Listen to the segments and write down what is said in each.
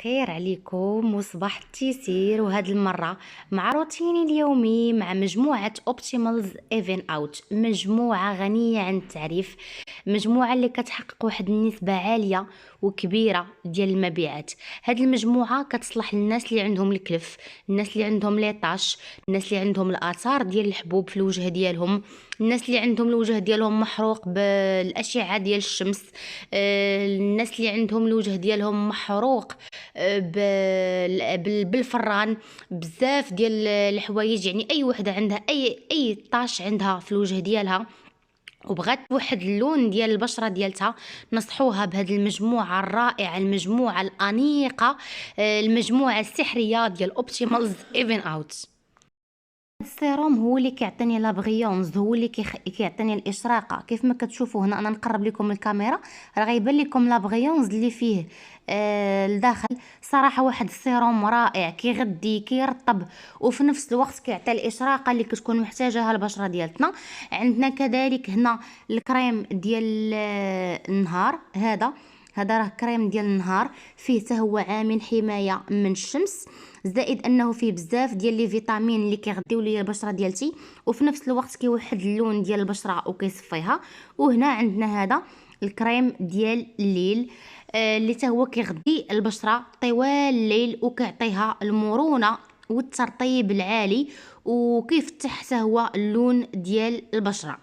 خير عليكم وصباح التيسير، وهاد المرة مع روتيني اليومي مع مجموعة اوبتيمالز ايفن اوت، مجموعة غنية عن التعريف، مجموعة اللي كتحقق واحد النسبة عالية وكبيرة ديال المبيعات. هاد المجموعة كتصلح للناس اللي عندهم الكلف، الناس اللي عندهم ليطاش، الناس اللي عندهم الاثار ديال الحبوب في الوجه ديالهم، الناس اللي عندهم الوجه ديالهم محروق بالاشعه ديال الشمس، الناس اللي عندهم الوجه ديالهم محروق بالفران، بزاف ديال الحوايج. يعني اي وحده عندها اي طاش عندها في الوجه ديالها وبغات واحد اللون ديال البشره ديالتها، نصحوها بهذه المجموعه الرائعه، المجموعه الانيقه، المجموعه السحريه ديال اوبتيمالز ايفن اوت. السيروم هو اللي كيعطيني لا بغيونز، هو اللي كيعطيني الاشراقه. كيف ما كتشوفوا هنا انا نقرب لكم الكاميرا راه غيبان لكم لا بغيونز اللي فيه لداخل. صراحه واحد السيروم رائع، كيغذي كيرطب وفي نفس الوقت كيعطي الاشراقه اللي كتكون محتاجاها البشره ديالتنا. عندنا كذلك هنا الكريم ديال النهار، هذا راه كريم ديال النهار، فيه حتى هو عامل حمايه من الشمس، زائد انه فيه بزاف ديال لي فيتامين اللي كيغذيو ليا البشره ديالتي، وفي نفس الوقت كيوحد اللون ديال البشره وكيصفيها. وهنا عندنا هذا الكريم ديال الليل، اللي حتى هو كيغذي البشره طوال الليل وكيعطيها المرونه والترطيب العالي، وكيفتح حتى هو اللون ديال البشره.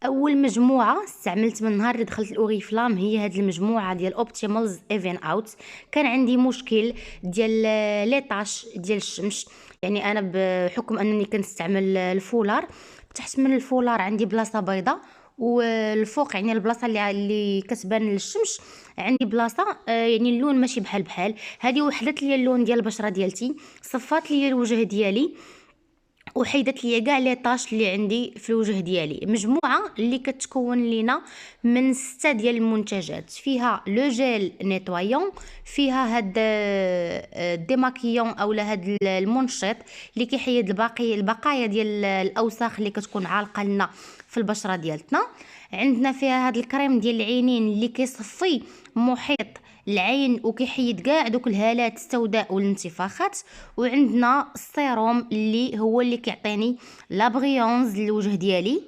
اول مجموعه استعملت من نهار اللي دخلت الاوريفلام هي هذه المجموعه ديال اوبتيمالز ايفن اوت. كان عندي مشكل ديال ليطاش ديال الشمس، يعني انا بحكم انني كنستعمل الفولار، تحت من الفولار عندي بلاصه بيضاء، والفوق يعني البلاصه اللي كتبان للشمس عندي بلاصه يعني اللون ماشي بحال هذه. وحدت لي اللون ديال البشره ديالتي، صفات لي الوجه ديالي، وحيدت لي كاع لي طاش اللي عندي في الوجه ديالي. مجموعه اللي كتكون لينا من 6 ديال المنتجات، فيها لو جيل نيتوايون، فيها هاد ديماكيون اولا هاد المنشط اللي كيحيد البقايا ديال الاوساخ اللي كتكون عالقه لنا في البشره ديالتنا. عندنا فيها هاد الكريم ديال العينين اللي كيصفي محيط العين وكيحيد كاع دوك الهالات السوداء والانتفاخات. وعندنا السيروم اللي هو اللي كيعطيني لا بغيونز للوجه ديالي.